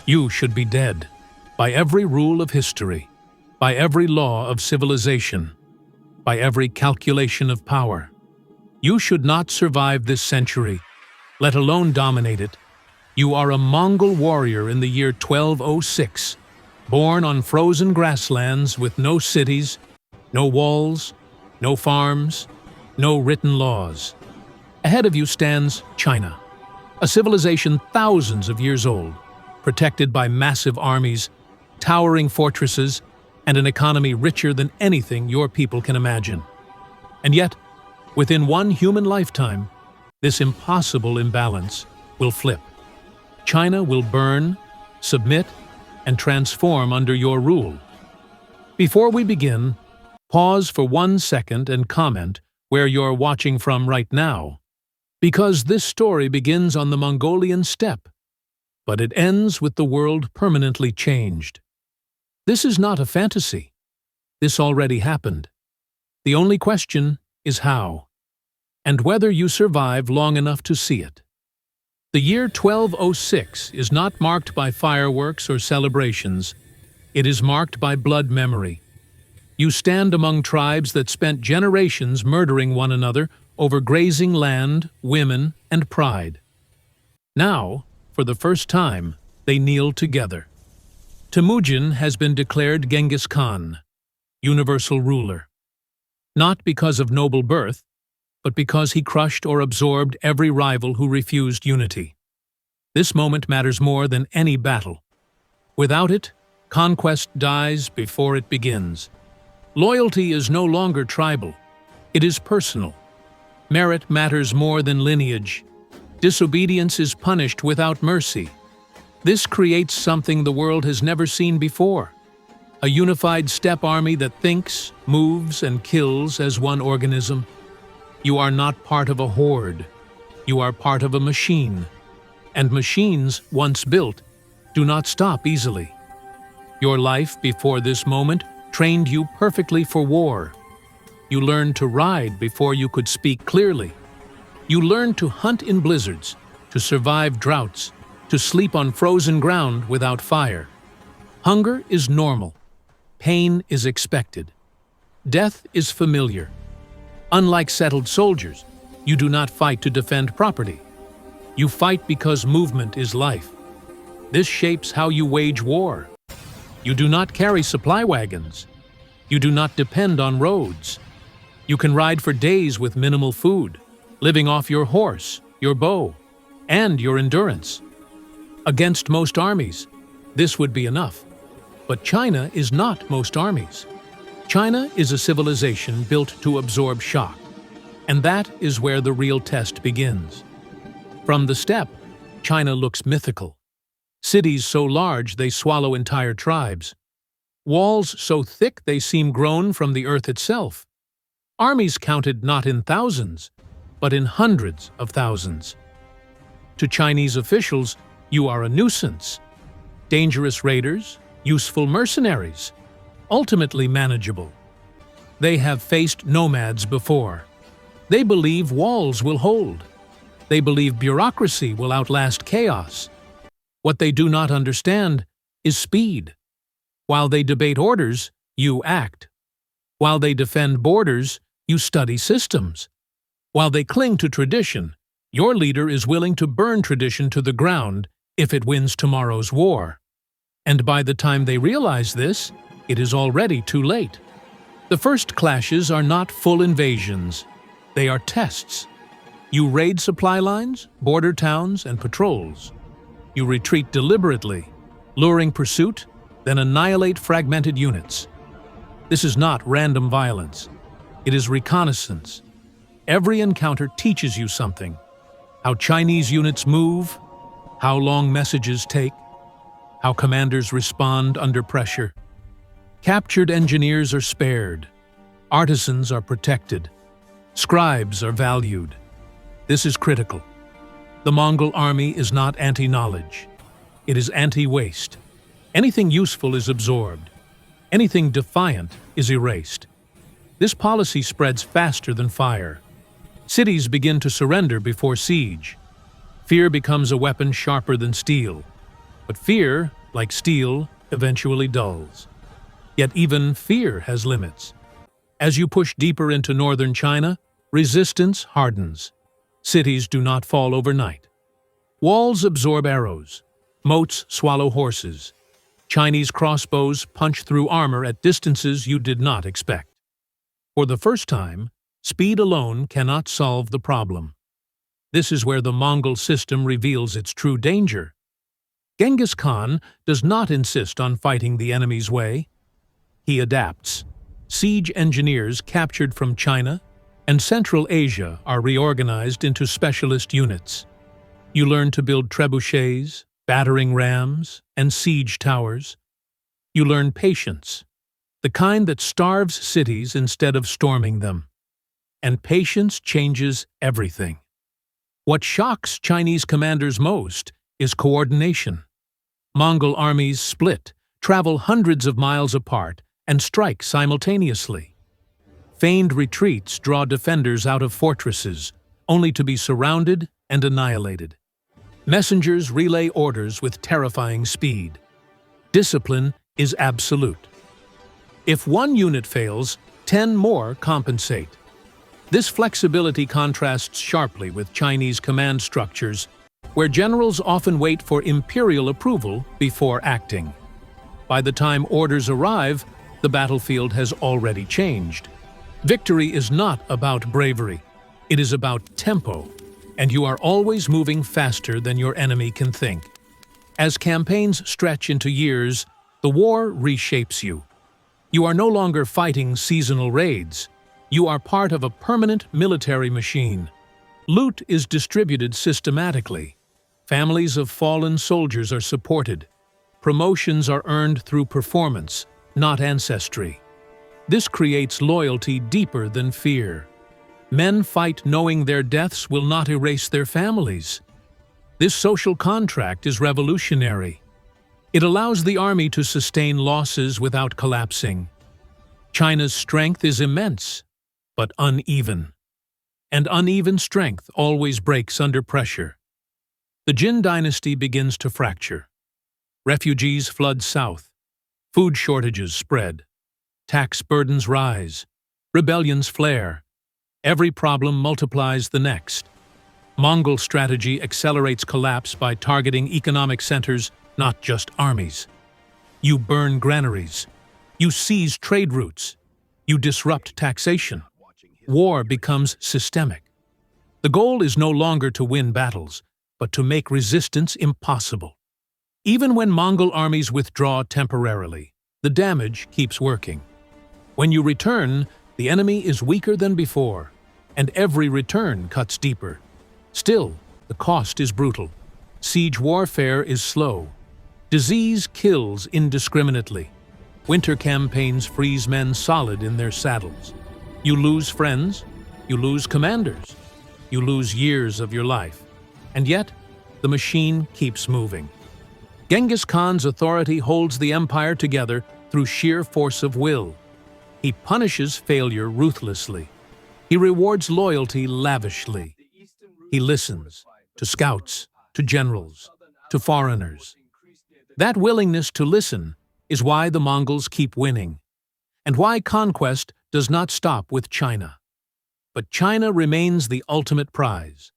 You should be dead, by every rule of history, by every law of civilization, by every calculation of power. You should not survive this century, let alone dominate it. You are a Mongol warrior in the year 1206, born on frozen grasslands with no cities, no walls, no farms, no written laws. Ahead of you stands China, a civilization thousands of years old, protected by massive armies, towering fortresses, and an economy richer than anything your people can imagine. And yet, within one human lifetime, this impossible imbalance will flip. China will burn, submit, and transform under your rule. Before we begin, pause for 1 second and comment where you're watching from right now, because this story begins on the Mongolian steppe, but it ends with the world permanently changed. This is not a fantasy. This already happened. The only question is how, and whether you survive long enough to see it. The year 1206 is not marked by fireworks or celebrations. It is marked by blood memory. You stand among tribes that spent generations murdering one another over grazing land, women, and pride. Now, for the first time, they kneel together. Temujin has been declared Genghis Khan, universal ruler. Not because of noble birth, but because he crushed or absorbed every rival who refused unity. This moment matters more than any battle. Without it, conquest dies before it begins. Loyalty is no longer tribal. It is personal. Merit matters more than lineage. Disobedience is punished without mercy. This creates something the world has never seen before. A unified steppe army that thinks, moves, and kills as one organism. You are not part of a horde. You are part of a machine. And machines, once built, do not stop easily. Your life before this moment trained you perfectly for war. You learned to ride before you could speak clearly. You learned to hunt in blizzards, to survive droughts, to sleep on frozen ground without fire. Hunger is normal. Pain is expected. Death is familiar. Unlike settled soldiers, you do not fight to defend property. You fight because movement is life. This shapes how you wage war. You do not carry supply wagons. You do not depend on roads. You can ride for days with minimal food, living off your horse, your bow, and your endurance. Against most armies, this would be enough. But China is not most armies. China is a civilization built to absorb shock, and that is where the real test begins. From the steppe, China looks mythical. Cities so large they swallow entire tribes. Walls so thick they seem grown from the earth itself. Armies counted not in thousands, but in hundreds of thousands. To Chinese officials, you are a nuisance. Dangerous raiders, useful mercenaries, ultimately manageable. They have faced nomads before. They believe walls will hold. They believe bureaucracy will outlast chaos. What they do not understand is speed. While they debate orders, you act. While they defend borders, you study systems. While they cling to tradition, your leader is willing to burn tradition to the ground if it wins tomorrow's war. And by the time they realize this, it is already too late. The first clashes are not full invasions. They are tests. You raid supply lines, border towns, and patrols. You retreat deliberately, luring pursuit, then annihilate fragmented units. This is not random violence. It is reconnaissance. Every encounter teaches you something. How Chinese units move, how long messages take, how commanders respond under pressure. Captured engineers are spared. Artisans are protected. Scribes are valued. This is critical. The Mongol army is not anti-knowledge. It is anti-waste. Anything useful is absorbed. Anything defiant is erased. This policy spreads faster than fire. Cities begin to surrender before siege. Fear becomes a weapon sharper than steel. But fear like steel, eventually dulls. Yet even fear has limits. As you push deeper into northern China, resistance hardens. Cities do not fall overnight. Walls absorb arrows. Moats swallow horses. Chinese crossbows punch through armor at distances you did not expect. For the first time, speed alone cannot solve the problem. This is where the Mongol system reveals its true danger. Genghis Khan does not insist on fighting the enemy's way. He adapts. Siege engineers captured from China and Central Asia are reorganized into specialist units. You learn to build trebuchets, battering rams, and siege towers. You learn patience, the kind that starves cities instead of storming them. And patience changes everything. What shocks Chinese commanders most is coordination. Mongol armies split, travel hundreds of miles apart, and strike simultaneously. Feigned retreats draw defenders out of fortresses, only to be surrounded and annihilated. Messengers relay orders with terrifying speed. Discipline is absolute. If one unit fails, 10 more compensate. This flexibility contrasts sharply with Chinese command structures, where generals often wait for imperial approval before acting. By the time orders arrive, the battlefield has already changed. Victory is not about bravery. It is about tempo, and you are always moving faster than your enemy can think. As campaigns stretch into years, the war reshapes you. You are no longer fighting seasonal raids. You are part of a permanent military machine. Loot is distributed systematically. Families of fallen soldiers are supported. Promotions are earned through performance, not ancestry. This creates loyalty deeper than fear. Men fight knowing their deaths will not erase their families. This social contract is revolutionary. It allows the army to sustain losses without collapsing. China's strength is immense, but uneven. And uneven strength always breaks under pressure. The Yuan Dynasty begins to fracture. Refugees flood south. Food shortages spread. Tax burdens rise. Rebellions flare. Every problem multiplies the next. Mongol strategy accelerates collapse by targeting economic centers, not just armies. You burn granaries. You seize trade routes. You disrupt taxation. War becomes systemic. The goal is no longer to win battles, but to make resistance impossible. Even when Mongol armies withdraw temporarily, the damage keeps working. When you return, the enemy is weaker than before, and every return cuts deeper. Still, the cost is brutal. Siege warfare is slow. Disease kills indiscriminately. Winter campaigns freeze men solid in their saddles. You lose friends, you lose commanders, you lose years of your life. And yet, the machine keeps moving. Genghis Khan's authority holds the empire together through sheer force of will. He punishes failure ruthlessly. He rewards loyalty lavishly. He listens to scouts, to generals, to foreigners. That willingness to listen is why the Mongols keep winning, and why conquest does not stop with China. But China remains the ultimate prize.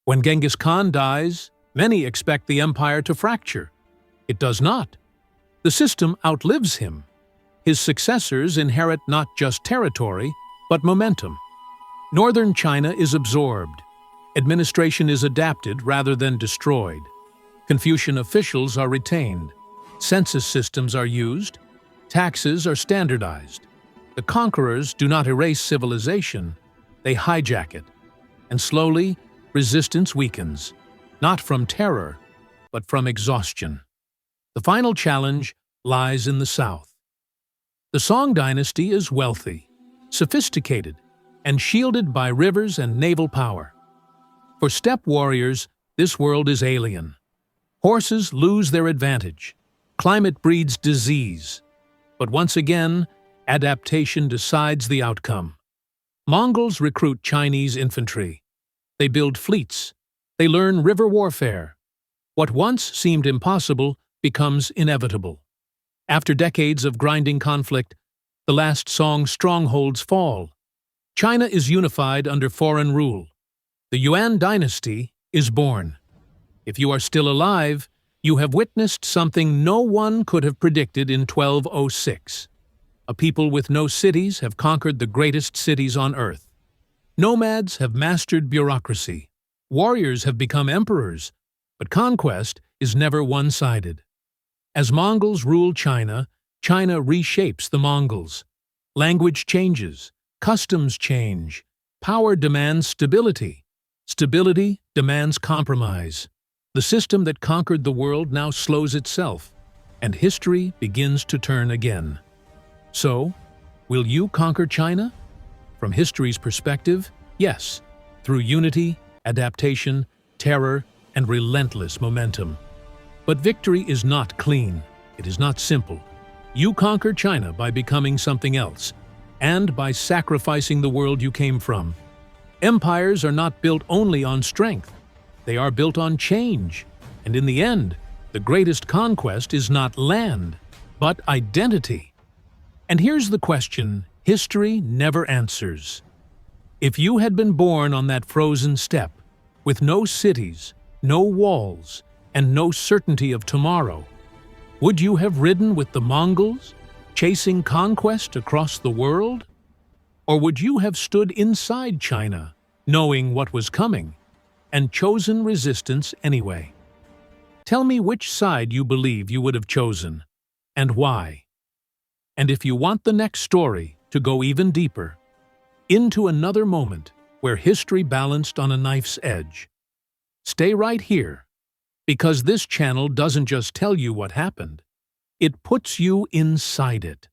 When Genghis Khan dies, many expect the empire to fracture. It does not. The system outlives him. His successors inherit not just territory, but momentum. Northern China is absorbed. Administration is adapted rather than destroyed. Confucian officials are retained. Census systems are used. Taxes are standardized. The conquerors do not erase civilization, they hijack it. And slowly, resistance weakens, not from terror, but from exhaustion. The final challenge lies in the south. The Song dynasty is wealthy, sophisticated, and shielded by rivers and naval power. For steppe warriors, this world is alien. Horses lose their advantage. Climate breeds disease. But once again, adaptation decides the outcome. Mongols recruit Chinese infantry. They build fleets. They learn river warfare. What once seemed impossible becomes inevitable. After decades of grinding conflict, the last song's strongholds fall. China is unified under foreign rule. The Yuan Dynasty is born. If you are still alive, you have witnessed something no one could have predicted in 1206. A people with no cities have conquered the greatest cities on earth. Nomads have mastered bureaucracy. Warriors have become emperors, but conquest is never one-sided. As Mongols rule China, China reshapes the Mongols. Language changes, customs change, power demands stability. Stability demands compromise. The system that conquered the world now slows itself, and history begins to turn again. So, will you conquer China? From history's perspective, yes, through unity, adaptation, terror, and relentless momentum. But victory is not clean. It is not simple. You conquer China by becoming something else, and by sacrificing the world you came from. Empires are not built only on strength. They are built on change. And in the end, the greatest conquest is not land, but identity. And here's the question history never answers. If you had been born on that frozen steppe, with no cities, no walls, and no certainty of tomorrow, would you have ridden with the Mongols, chasing conquest across the world? Or would you have stood inside China, knowing what was coming, and chosen resistance anyway? Tell me which side you believe you would have chosen, and why. And if you want the next story to go even deeper, into another moment where history balanced on a knife's edge, stay right here, because this channel doesn't just tell you what happened, it puts you inside it.